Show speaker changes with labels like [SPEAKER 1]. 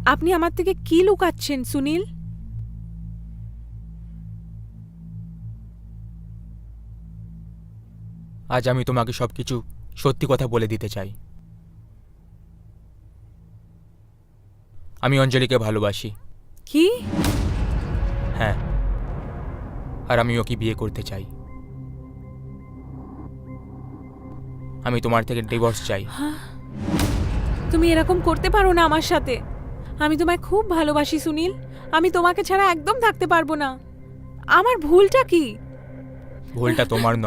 [SPEAKER 1] আপনি আমার থেকে কি লুকাচ্ছেন সুনীল?
[SPEAKER 2] আজ আমি তোমাকে সবকিছু সত্যি কথা বলে দিতে চাই। আমি অঞ্জলিকে ভালোবাসি।
[SPEAKER 1] কি?
[SPEAKER 2] হ্যাঁ, আর আমি ওকে বিয়ে করতে চাই। আমি তোমার থেকে ডিভোর্স চাই।
[SPEAKER 1] তুমি এরকম করতে পারো না আমার সাথে। আমি তোমায় খুব ভালোবাসি সুনীল। আমি তোমাকে ছাড়া একদম থাকতে পারবো না। আমার ভুলটা কি?
[SPEAKER 2] ভুলটা তোমার নয়।